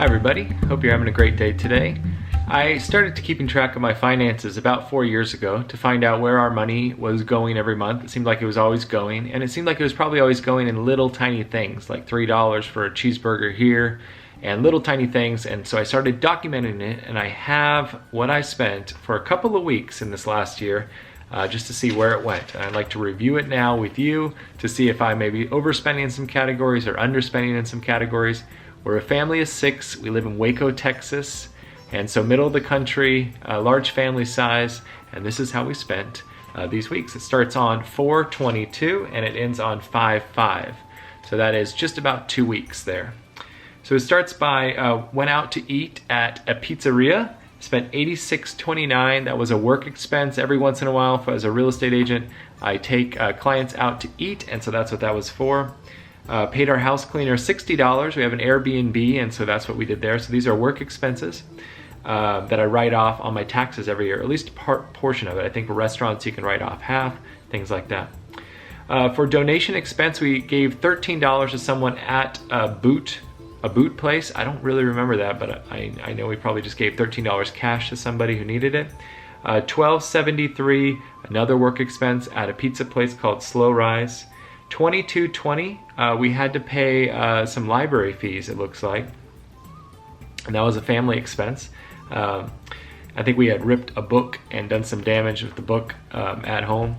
Hi everybody, hope you're having a great day today. I started keeping track of my finances about 4 years ago to find out where our money was going every month. It seemed like it was always going, and it seemed like it was probably always going in little tiny things, like $3 for a cheeseburger here, and little tiny things. And so I started documenting it, and I have what I spent for a couple of weeks in this last year, just to see where it went. And I'd like to review it now with you to see if I may be overspending in some categories or underspending in some categories. We're a family of 6. We live in Waco, Texas, and so middle of the country, large family size, and this is how we spent these weeks. It starts on 4/22 and it ends on 5/5. So that is just about 2 weeks there. So it starts by went out to eat at a pizzeria, spent $86.29. That was a work expense. Every once in a while, as a real estate agent, I take clients out to eat, and so that's what that was for. Paid our house cleaner $60. We have an Airbnb, and so that's what we did there. So these are work expenses that I write off on my taxes every year, at least a portion of it. I think for restaurants you can write off half, things like that. For donation expense, we gave $13 to someone at a boot place. I don't really remember that, but I know we probably just gave $13 cash to somebody who needed it. $12.73, another work expense at a pizza place called Slow Rise. $22.20, we had to pay some library fees, it looks like, and that was a family expense. I think we had ripped a book and done some damage with the book at home.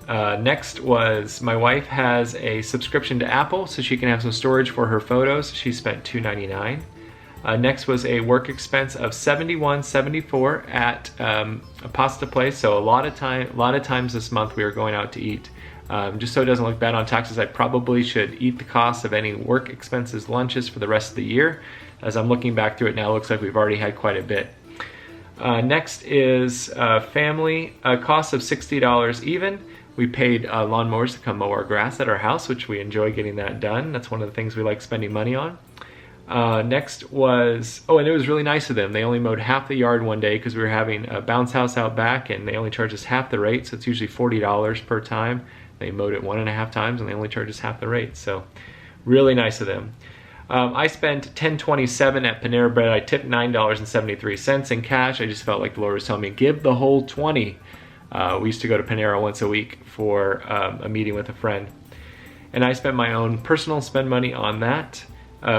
Next was my wife has a subscription to Apple, so she can have some storage for her photos. She spent $2.99. Next was a work expense of $71.74 at a pasta place. So a lot of times this month we are going out to eat. Just so it doesn't look bad on taxes, I probably should eat the cost of any work expenses, lunches for the rest of the year. As I'm looking back through it now, it looks like we've already had quite a bit. Next is family cost of $60 even. We paid lawnmowers to come mow our grass at our house, which we enjoy getting that done. That's one of the things we like spending money on. Next was, and it was really nice of them. They only mowed half the yard one day because we were having a bounce house out back, and they only charge us half the rate, so it's usually $40 per time. They mowed it 1.5 times and they only charge us half the rate, so really nice of them. I spent $10.27 at Panera Bread. I tipped $9.73 in cash. I just felt like the Lord was telling me, give the whole 20. We used to go to Panera once a week for a meeting with a friend. And I spent my own personal spend money on that,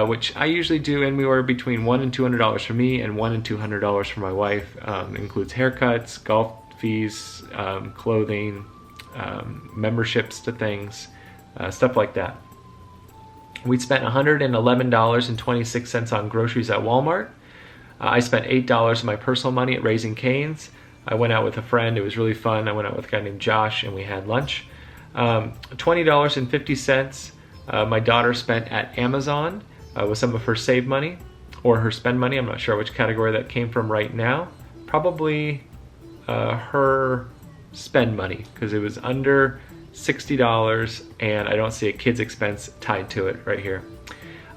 which I usually do anywhere between $100 and $200 for me and $100 and $200 for my wife. It includes haircuts, golf fees, clothing, memberships to things, stuff like that. We spent $111.26 on groceries at Walmart. I spent $8 of my personal money at Raising Cane's. I went out with a friend. It was really fun. I went out with a guy named Josh and we had lunch. $20.50 my daughter spent at Amazon with some of her save money or her spend money. I'm not sure which category that came from right now. Probably her spend money because it was under $60 and I don't see a kid's expense tied to it right here.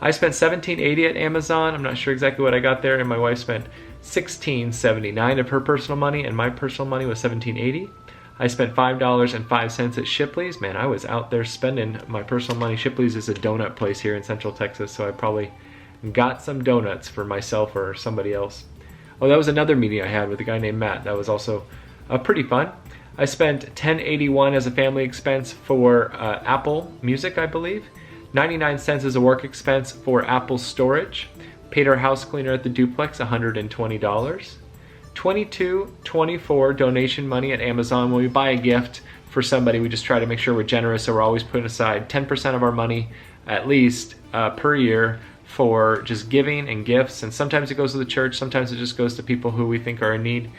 I spent $17.80 at Amazon. I'm not sure exactly what I got there, and my wife spent $16.79 of her personal money, and my personal money was $17.80. I spent $5.05 at Shipley's. Man, I was out there spending my personal money. Shipley's is a donut place here in Central Texas, so I probably got some donuts for myself or somebody else. Oh, that was another meeting I had with a guy named Matt. That was also pretty fun. I spent $10.81 as a family expense for Apple Music, I believe. 99 cents as a work expense for Apple storage. Paid our house cleaner at the duplex $120. $22.24 donation money at Amazon. When we buy a gift for somebody, we just try to make sure we're generous, so we're always putting aside 10% of our money at least per year for just giving and gifts. And sometimes it goes to the church, sometimes it just goes to people who we think are in need.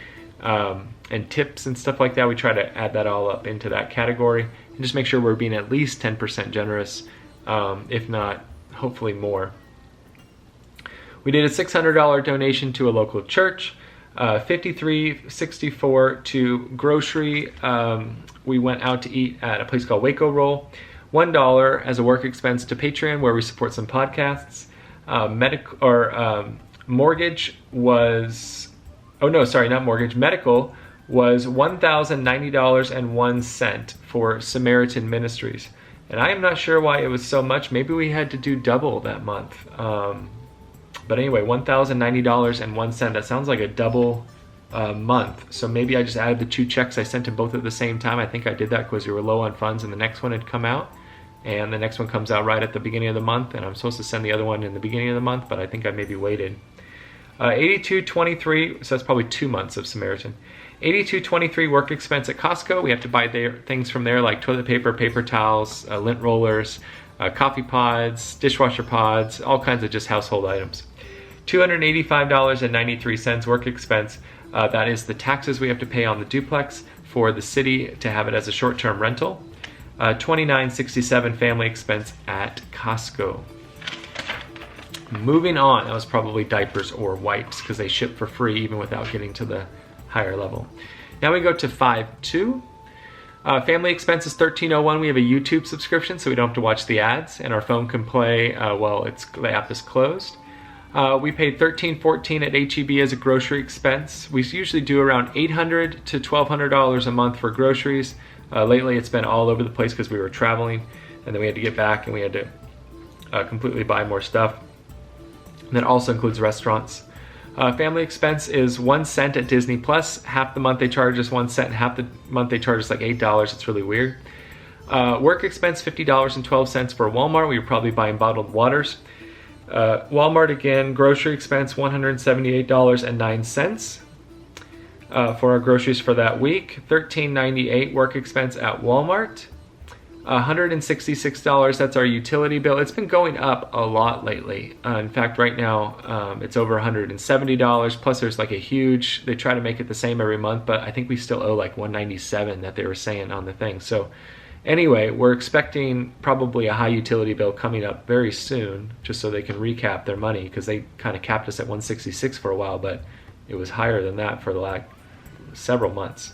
And tips and stuff like that. We try to add that all up into that category and just make sure we're being at least 10% generous, if not, hopefully more. We did a $600 donation to a local church, $53.64 to grocery. We went out to eat at a place called Waco Roll. $1 as a work expense to Patreon, where we support some podcasts. Mortgage was, medical was $1,090.01 for Samaritan Ministries. And I am not sure why it was so much. Maybe we had to do double that month. But anyway, $1,090.01. That sounds like a double month. So maybe I just added the 2 checks I sent to both at the same time. I think I did that because we were low on funds and the next one had come out. And the next one comes out right at the beginning of the month, and I'm supposed to send the other one in the beginning of the month, but I think I maybe waited. 82.23, so that's probably 2 months of Samaritan. 82.23 work expense at Costco. We have to buy things from there like toilet paper, paper towels, lint rollers, coffee pods, dishwasher pods, all kinds of just household items. $285.93 work expense. That is the taxes we have to pay on the duplex for the city to have it as a short-term rental. $29.67 family expense at Costco. Moving on, that was probably diapers or wipes because they ship for free even without getting to the higher level. Now we go to 5.2. Family expense is $13.01. We have a YouTube subscription so we don't have to watch the ads, and our phone can play while the app is closed. We paid $13.14 at HEB as a grocery expense. We usually do around $800 to $1,200 a month for groceries. Lately it's been all over the place because we were traveling and then we had to get back and we had to completely buy more stuff. And that also includes restaurants. Family expense is 1 cent at Disney Plus. Half the month they charge us 1 cent and half the month they charge us like $8. It's really weird. Work expense $50.12 for Walmart. We were probably buying bottled waters. Walmart again, grocery expense $178.09 for our groceries for that week. $13.98 work expense at Walmart. $166, that's our utility bill. It's been going up a lot lately. In fact, right now it's over $170. Plus there's like they try to make it the same every month, but I think we still owe like $197 that they were saying on the thing. So anyway, we're expecting probably a high utility bill coming up very soon, just so they can recap their money, because they kind of capped us at $166 for a while, but it was higher than that for the last several months.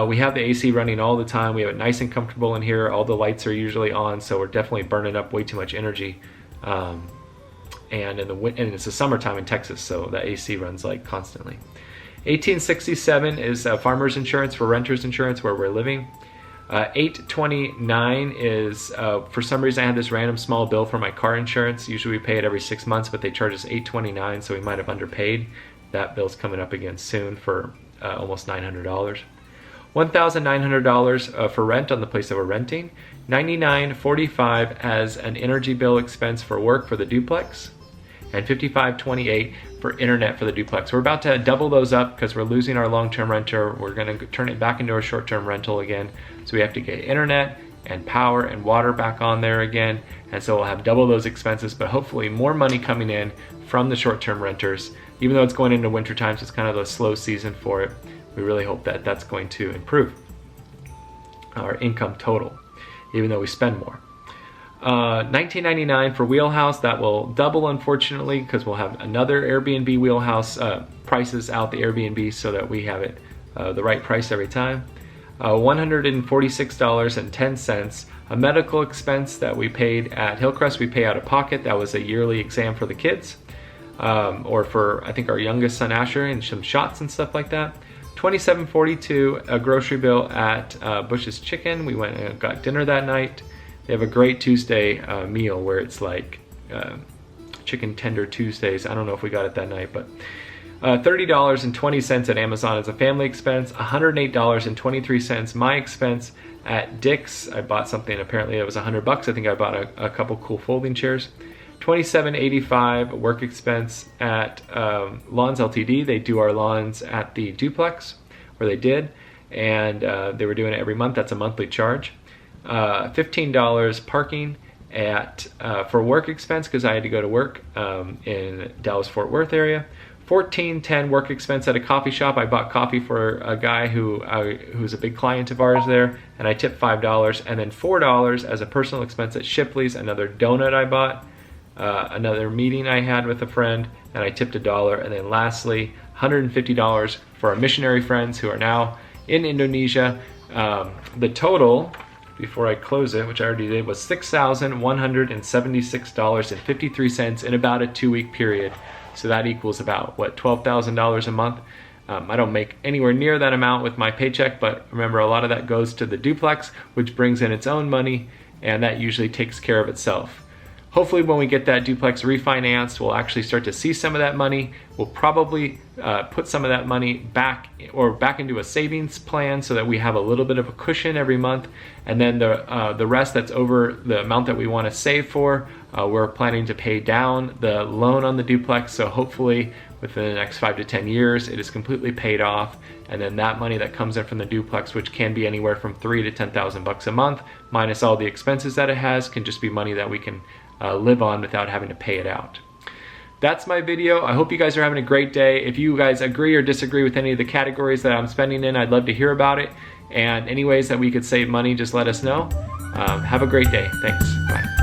We have the AC running all the time. We have it nice and comfortable in here. All the lights are usually on, so we're definitely burning up way too much energy. And it's the summertime in Texas, so the AC runs like constantly. $18.67 is farmers insurance for renters insurance where we're living. $8.29 is, for some reason I had this random small bill for my car insurance. Usually we pay it every 6 months, but they charge us $8.29, so we might have underpaid. That bill's coming up again soon for almost $900. $1,900 for rent on the place that we're renting. $99.45 as an energy bill expense for work for the duplex. And $55.28 for internet for the duplex. We're about to double those up because we're losing our long-term renter. We're going to turn it back into a short-term rental again. So we have to get internet and power and water back on there again. And so we'll have double those expenses, but hopefully more money coming in from the short-term renters. Even though it's going into winter time, so it's kind of a slow season for it. We really hope that that's going to improve our income total, even though we spend more. $19.99 for Wheelhouse. That will double, unfortunately, because we'll have another Airbnb Wheelhouse prices out the Airbnb so that we have it the right price every time. $146.10. A medical expense that we paid at Hillcrest, we pay out of pocket. That was a yearly exam for the kids, or for, I think, our youngest son Asher, and some shots and stuff like that. $27.42, a grocery bill at Bush's Chicken. We went and got dinner that night. They have a great Tuesday meal where it's like chicken tender Tuesdays. I don't know if we got it that night, but $30.20 at Amazon as a family expense. $108.23 my expense at Dick's. I bought something, apparently it was $100. I think I bought a couple cool folding chairs. $27.85 work expense at Lawns Ltd. They do our lawns at the duplex, or they did, and they were doing it every month. That's a monthly charge. $15 parking at for work expense because I had to go to work in Dallas-Fort Worth area. $14.10 work expense at a coffee shop. I bought coffee for a guy who's a big client of ours there, and I tipped $5. And then $4 as a personal expense at Shipley's, another donut I bought. Another meeting I had with a friend, and I tipped $1. And then lastly, $150 for our missionary friends who are now in Indonesia. The total, before I close it, which I already did, was $6,176.53 in about a 2-week period. So that equals about, what, $12,000 a month. I don't make anywhere near that amount with my paycheck, but remember, a lot of that goes to the duplex, which brings in its own money, and that usually takes care of itself. Hopefully when we get that duplex refinanced, we'll actually start to see some of that money. We'll probably put some of that money back into a savings plan so that we have a little bit of a cushion every month. And then the rest that's over the amount that we want to save for, we're planning to pay down the loan on the duplex. So hopefully within the next 5 to 10 years, it is completely paid off. And then that money that comes in from the duplex, which can be anywhere from $3,000 to $10,000 a month, minus all the expenses that it has, can just be money that we can live on without having to pay it out. That's my video. I hope you guys are having a great day. If you guys agree or disagree with any of the categories that I'm spending in, I'd love to hear about it. And any ways that we could save money, just let us know. Have a great day. Thanks. Bye.